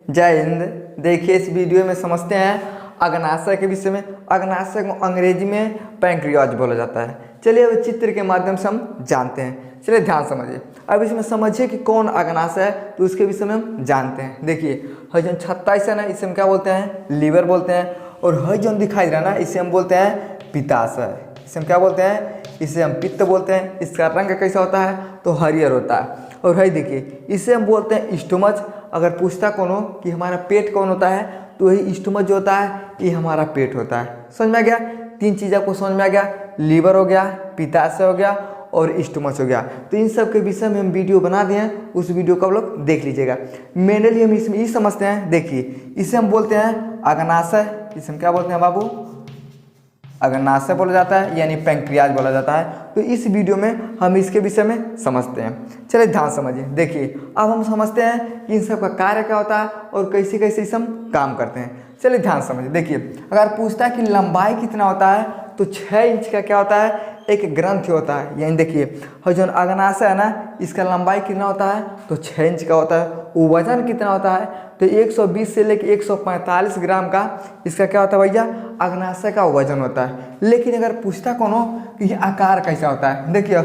जय हिंद। देखिए इस वीडियो में समझते हैं अग्नाशय के विषय में। अग्नाशय को अंग्रेजी में पैंक्रियाज बोला जाता है। चलिए अब चित्र के माध्यम से हम जानते हैं। चलिए ध्यान समझिए। अब इसमें समझिए कि कौन अग्नाशय है, तो उसके विषय में हम जानते हैं। देखिए हजन 27 है ना, इसे हम क्या बोलते हैं? लीवर बोलते हैं। और हजन दिखाई दे रहा है ना, इसे हम बोलते हैं पित्ताशय। इसे हम क्या बोलते हैं? इसे हम पित्त बोलते हैं। इसका रंग कैसा होता है? तो हरियर होता है। और है देखिए इसे हम बोलते हैं स्टोमच। अगर पूछता कौन हो कि हमारा पेट कौन होता है, तो यही स्टोमच जो होता है ये हमारा पेट होता है। समझ में आ गया? तीन चीज़ आपको समझ में आ गया। लीवर हो गया, पित्ताशय हो गया और स्टोमच हो गया। तो इन सब के विषय में हम वीडियो बना दिए हैं, उस वीडियो को आप लोग देख लीजिएगा। मेनली हम इसमें ये समझते हैं। देखिए इसे हम बोलते हैं अग्नाशय। इसे हम क्या बोलते हैं बाबू? अग्नाशय बोला जाता है, यानी पैंक्रियाज बोला जाता है। तो इस वीडियो में हम इसके विषय में समझते हैं। चलिए ध्यान समझिए। देखिए अब हम समझते हैं कि इन सब का कार्य क्या होता है और कैसे कैसे इसे हम काम करते हैं। चलिए ध्यान समझिए। देखिए अगर पूछता है कि लंबाई कितना होता है, तो 6 इंच का क्या होता है? एक ग्रंथि होता है। यानी देखिए और जो अग्नाशय है ना, इसका लंबाई कितना होता है? तो 6 इंच का होता है। वजन कितना होता है? तो 120 से लेकर 145 ग्राम का इसका क्या होता है भैया? अग्नाशय का वजन होता है। लेकिन अगर पूछता कौन हो कि ये आकार कैसा होता है, देखिए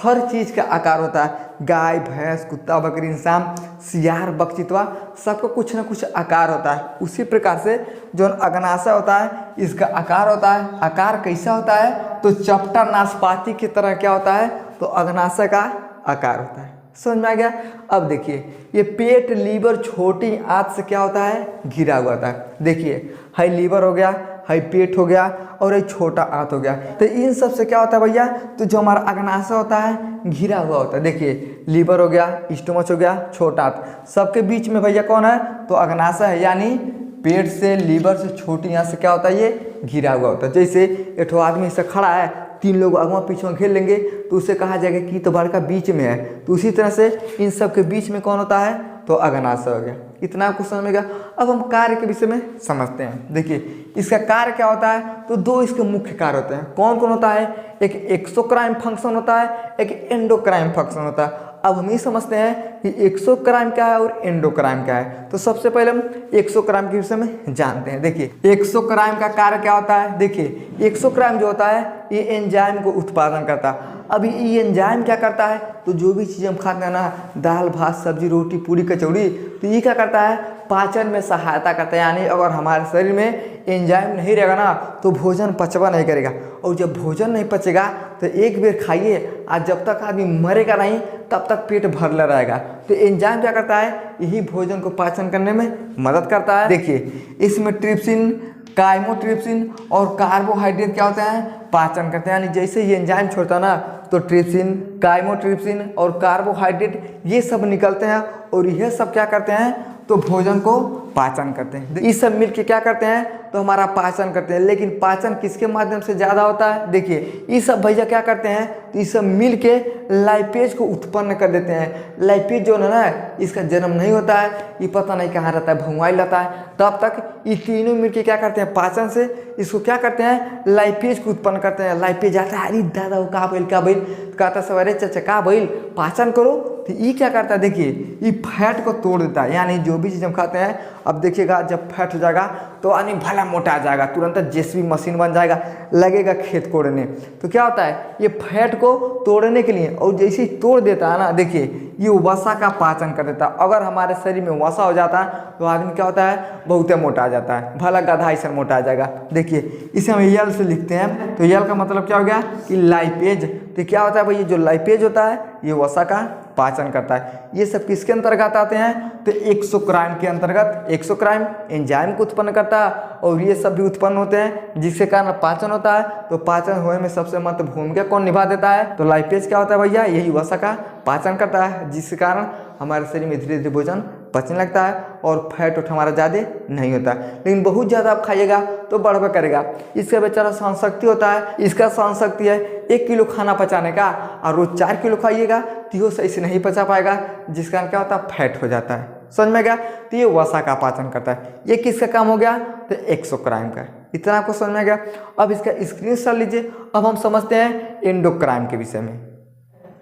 हर चीज़ का आकार होता है। गाय, भैंस, कुत्ता, बकरी, इंसान, सियार, बकचितवा, सबका कुछ ना कुछ आकार होता है। उसी प्रकार से जो अग्नाशय होता है इसका आकार होता है। आकार कैसा होता है? तो चपटा नाशपाती की तरह क्या होता है? तो अग्नाशय का आकार होता है। समझ में आ गया? अब देखिए ये पेट, लीवर, छोटी आंत से क्या होता है? घिरा हुआ होता है। देखिए हाई लीवर हो गया, हाई पेट हो गया और एक छोटा आंत हो गया। तो इन सब से क्या होता है भैया? तो जो हमारा अग्नाशय होता है घिरा हुआ होता है। देखिए लीवर हो गया, स्टोमच हो गया, छोटा आंत, सबके बीच में भैया कौन है? तो अग्नाशय है। यानी पेट से, लीवर से, छोटी आंत से क्या होता है? ये घिरा हुआ होता है। जैसे एक आदमी से खड़ा है, 3 लोग अगवा पीछे घेर लेंगे तो उसे कहा जाएगा कि तो बड़का बीच में है। तो उसी तरह से इन सब के बीच में कौन होता है? तो अग्नाशय हो गया। इतना आपको समझ में गया। अब हम कार्य के विषय में समझते हैं। देखिए इसका कार्य क्या होता है? तो 2 इसके मुख्य कार्य होते हैं। कौन कौन होता है? एक एक्सोक्राइन फंक्शन होता है, एक एंडोक्राइन फंक्शन होता है। अब हम ये समझते हैं कि एक्सोक्राइन क्या है और एंडोक्राइन क्या है। तो सबसे पहले हम एक्सोक्राइन के विषय में जानते हैं। देखिए एक्सोक्राइन का कार्य क्या होता है? देखिए एक्सोक्राइन जो होता है ये एंजाइम को उत्पादन करता है। अभी ये एंजाइम क्या करता है? तो जो भी चीज़ हम खाते हैं ना, दाल, भात, सब्जी, रोटी, पूरी, कचौड़ी, तो ये क्या करता है? पाचन में सहायता करता है। यानी अगर हमारे शरीर में एंजाइम नहीं रहेगा ना, तो भोजन पचवा नहीं करेगा। और जब भोजन नहीं पचेगा तो एक बार खाइए, आज जब तक आदमी मरेगा नहीं तब तक पेट भरला रहेगा। तो एंजाइम क्या करता है? यही भोजन को पाचन करने में मदद करता है। देखिए इसमें ट्रिप्सिन, काइमोट्रिप्सिन और कार्बोहाइड्रेट क्या होते हैं? पाचन करते हैं। यानी जैसे ये एंजाइम छोड़ता है ना, तो ट्रिप्सिन, काइमोट्रिप्सिन और कार्बोहाइड्रेट ये सब निकलते हैं और यह सब क्या करते हैं? तो भोजन को पाचन करते हैं। ये सब मिलके क्या करते हैं? तो हमारा पाचन करते हैं। लेकिन पाचन किसके माध्यम से ज़्यादा होता है? देखिए ये सब भैया क्या करते हैं? तो ये सब मिलके लाइपेज को उत्पन्न कर देते हैं। लाइपेज जो है ना, इसका जन्म नहीं होता है, ये पता नहीं कहाँ रहता है, भंगवाई रहता है। तब तक ये तीनों मिलके क्या करते हैं? पाचन से इसको क्या करते हैं? लाइपेज को उत्पन्न करते हैं। लाइपेज आता है, अरे दादा वो का बैल कहता सवेरे चचा का बैल पाचन करो। तो ये क्या करता है? देखिए ये फैट को तोड़ देता है। यानी जो भी चीज़ हम खाते हैं, अब देखिएगा जब फैट हो जाएगा तो आदमी भला मोटा आ जाएगा, तुरंत जेसीबी मशीन बन जाएगा, लगेगा खेत कोड़ने। तो क्या होता है? ये फैट को तोड़ने के लिए, और जैसे ही तोड़ देता है ना, देखिए ये वसा का पाचन कर देता है। अगर हमारे शरीर में वसा हो जाता है तो आदमी क्या होता है? बहुत मोटा आ जाता है, भला गधा ऐसा मोटा आ जाएगा। देखिए इसे हम यल से लिखते हैं। तो यल का मतलब क्या हो गया? कि लाइपेज। तो क्या होता है भाई? ये जो लाइपेज होता है ये वसा का पाचन करता है। ये सब किसके अंतर्गत आते हैं? तो एक्सोक्राइन के अंतर्गत। एक्सोक्राइन एंजाइम को उत्पन्न करता है और ये सब भी उत्पन्न होते हैं, जिसके कारण पाचन होता है। तो पाचन होने में सबसे महत्वपूर्ण भूमिका कौन निभा देता है? तो लाइपेज क्या होता है भैया? यही वसा का पाचन करता है, जिसके कारण हमारे शरीर में धीरे धीरे भोजन पचने लगता है और फैट उठ हमारा ज़्यादा नहीं होता। लेकिन बहुत ज़्यादा आप खाइएगा तो बढ़ करेगा। इसका बेचारा सहन शक्ति होता है, इसका सहन शक्ति है 1 किलो खाना पचाने का, और रोज 4 किलो खाइएगा तो वो सही से नहीं पचा पाएगा, जिस कारण क्या होता है? फैट हो जाता है। समझ में गया? तो ये वसा का पाचन करता है। ये किसका काम हो गया? तो एक्सोक्राइन का। इतना आपको समझ में गया। अब इसका स्क्रीनशॉट लीजिए। अब हम समझते हैं एंडोक्राइन के विषय में।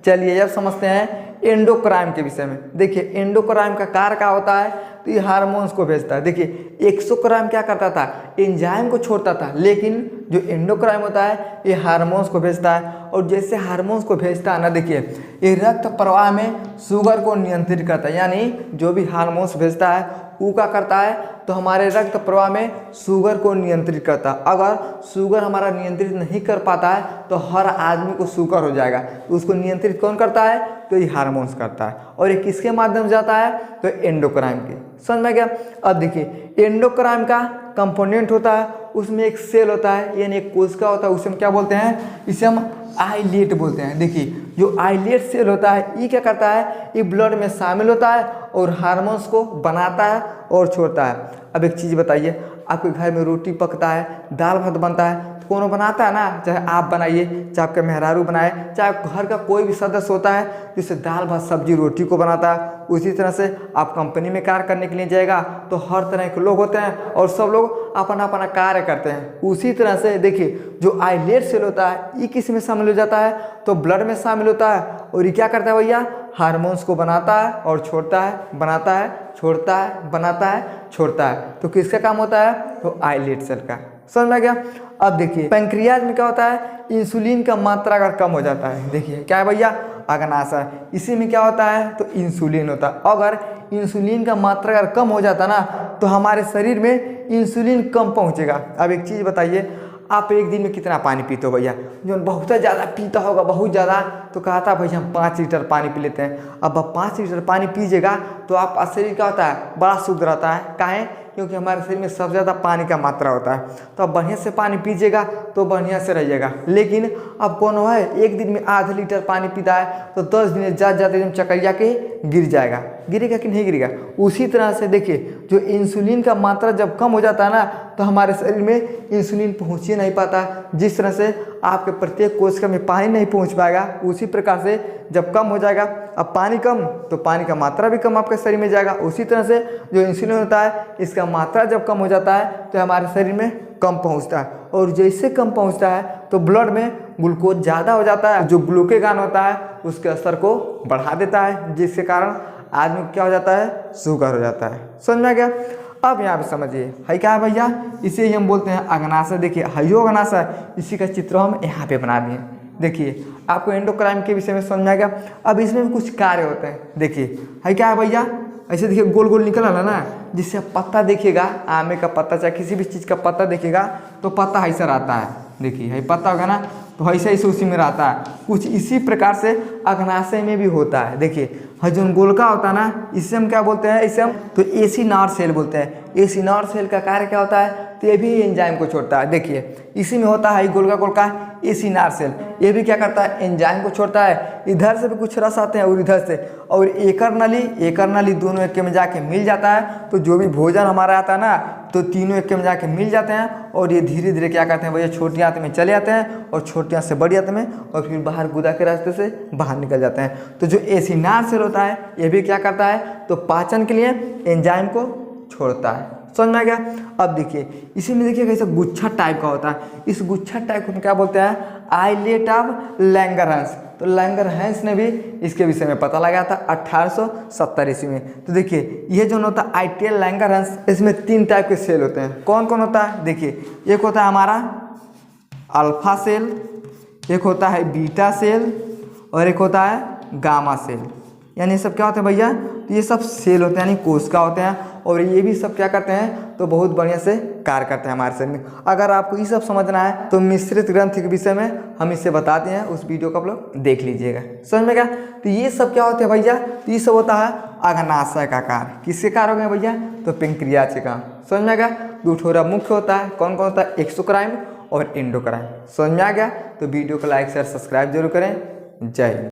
चलिए अब समझते हैं एंडोक्राइन के विषय में। देखिए एंडोक्राइन का कार्य क्या होता है? तो ये हार्मोन्स को भेजता है। देखिए एक्सोक्राइन क्या करता था, एंजाइम को छोड़ता था, लेकिन जो एंडोक्राइन होता है ये हार्मोन्स को भेजता है। और जैसे हार्मोन्स को भेजता है ना, देखिए ये रक्त प्रवाह में शुगर को नियंत्रित करता है, यानी जो भी हार्मोन्स भेजता है वो क्या करता है, तो हमारे रक्त प्रवाह में शुगर को नियंत्रित करता है। अगर शुगर हमारा नियंत्रित नहीं कर पाता है तो हर आदमी को शुगर हो जाएगा, तो उसको नियंत्रित कौन करता है, तो ये हार्मोन्स करता है। और ये किसके माध्यम से जाता है, तो एंडोक्राइन के। समझ में गया। अब देखिए एंडोक्राइन का कंपोनेंट होता है, उसमें एक सेल होता है, यानी एक कोशिका होता है, उसे हम क्या बोलते हैं, इसे हम आइलेट बोलते हैं। देखिए जो आइलेट सेल होता है ये क्या करता है, ये ब्लड में शामिल होता है और हार्मोन्स को बनाता है और छोड़ता है। अब एक चीज़ बताइए, आपके घर में रोटी पकता है, दाल भात बनता है, तो कौन बनाता है ना, चाहे आप बनाइए, चाहे आपके मेहरारू बनाए, चाहे घर का कोई भी सदस्य होता है जिससे दाल भात सब्जी रोटी को बनाता है। उसी तरह से आप कंपनी में कार्य करने के लिए जाएगा तो हर तरह के लोग होते हैं और सब लोग अपना अपना कार्य करते हैं। उसी तरह से देखिए जो आइलेट सेल होता है ये किस में शामिल हो जाता है, तो ब्लड में शामिल होता है। और ये क्या करता है भैया, हार्मोन्स को बनाता है और छोड़ता है, बनाता है, छोड़ता है, बनाता है, छोड़ता है। तो किसका काम होता है, तो आइलेट सेल का। समझ में गया। अब देखिए पैंक्रियाज में क्या होता है, इंसुलिन का मात्रा अगर कम हो जाता है, देखिए क्या है भैया, अग्नाशय, इसी में क्या होता है, तो इंसुलिन होता है। अगर इंसुलिन का मात्रा अगर कम हो जाता ना तो हमारे शरीर में इंसुलिन कम पहुंचेगा। अब एक चीज़ बताइए, आप एक दिन में कितना पानी पीते हो भैया, जो बहुत ज़्यादा पीता होगा, बहुत ज़्यादा, तो कहता भैया हम 5 लीटर पानी पी लेते हैं। अब आप 5 लीटर पानी पीजिएगा तो आपका शरीर क्या होता है, बड़ा शुद्ध रहता है। काहे, क्योंकि हमारे शरीर में सबसे ज़्यादा पानी का मात्रा होता है। तो आप बढ़िया से पानी पीजिएगा तो बढ़िया से रहिएगा। लेकिन अब कौन है, एक दिन में आधा लीटर पानी पीता है तो 10 दिन ज़्यादा एकदम चकरिया के गिर जाएगा। गिरेगा कि नहीं गिरेगा। उसी तरह से देखिए जो इंसुलिन का मात्रा जब कम हो जाता है ना तो हमारे शरीर में इंसुलिन पहुँच ही नहीं पाता। जिस तरह से आपके प्रत्येक कोशिका में पानी नहीं पहुँच पाएगा, उसी प्रकार से जब कम हो जाएगा, अब पानी कम तो पानी का मात्रा भी कम आपके शरीर में जाएगा। उसी तरह से जो इंसुलिन होता है इसका मात्रा जब कम हो जाता है तो हमारे शरीर में कम पहुंचता है। और जैसे कम पहुंचता है तो ब्लड में ग्लूकोज ज़्यादा हो जाता है, जो ग्लूकेगान होता है उसके असर को बढ़ा देता है, जिसके कारण आदमी क्या हो जाता है, शुगर हो जाता है। समझ में आ गया। अब यहाँ पे समझिए है क्या है भैया, इसे ही हम बोलते हैं अग्नाशय। देखिए हयो अग्नाशय, इसी का चित्र हम यहाँ पे बना दिए। देखिए आपको एंडोक्राइन के विषय में समझ में आ गया। अब इसमें भी कुछ कार्य होते हैं। देखिए है क्या है भैया, ऐसे देखिए गोल गोल निकल रहा ना, जिससे आप पत्ता देखिएगा, आमे का पत्ता चाहे किसी भी चीज़ का पत्ता देखिएगा तो पत्ता ऐसा रहता है। देखिए है पत्ता होगा ना, तो ऐसा ऐसे उसी में रहता है। कुछ इसी प्रकार से अग्नाशय में भी होता है। देखिए हजून गोलका होता है ना, इसे हम क्या बोलते हैं, इसे हम तो एसिनार सेल बोलते हैं। एसिनार सेल का कार्य क्या होता है, तो ये भी एंजाइम को छोड़ता है। देखिए इसी में होता है गोलका गोलका एसिनार सेल, ये भी क्या करता है, एंजाइम को छोड़ता है। इधर से भी कुछ रस आते हैं और इधर से, और एकर नली दोनों एक में जाके मिल जाता है। तो जो भी भोजन हमारा आता है ना तो तीनों एक में जाके मिल जाते हैं और ये धीरे धीरे क्या करते हैं भैया, छोटी आंत में चले जाते हैं और छोटी आंत से बड़ी आंत में, और फिर बाहर गुदा के रास्ते से बाहर निकल जाते हैं। तो जो एसिनार सेल होता है ये भी क्या करता है, तो पाचन के लिए एंजाइम को छोड़ता है। समझ में आ गया। अब देखिए इसी में देखिए कैसे गुच्छा टाइप का होता है। इस गुच्छा टाइप को हम क्या बोलते हैं, आइलेट ऑफ लैंगरहैंस। तो लैंगरहैंस ने भी इसके विषय में पता लगाया था 1870 ईस्वी में। तो देखिए ये जो होता है आइटियल लैंगरहैंस, इसमें 3 टाइप के सेल होते हैं। कौन कौन होता है, देखिए एक होता है हमारा अल्फा सेल, एक होता है बीटा सेल और एक होता है गामा सेल। यानी ये सब क्या होते हैं भैया, तो ये सब सेल होते हैं, यानी कोशिका होते हैं। और ये भी सब क्या करते हैं, तो बहुत बढ़िया से कार्य करते हैं हमारे शरीर में। अगर आपको ये सब समझना है तो मिश्रित ग्रंथि के विषय में हम इससे बताते हैं, उस वीडियो को आप लोग देख लीजिएगा। समझ में क्या। तो ये सब क्या होते हैं भैया, तो ये सब होता है अग्नाशय का कार्य। किसके कार्य हो गए भैया, तो पैंक्रियाज के काम। समझ में आ गया। 2 ठोरा मुख्य होता है, कौन कौन होता है, एक्सोक्राइन और एंडोक्राइन। समझ में आ गया। तो वीडियो को लाइक शेयर सब्सक्राइब जरूर करें। जय हिंद।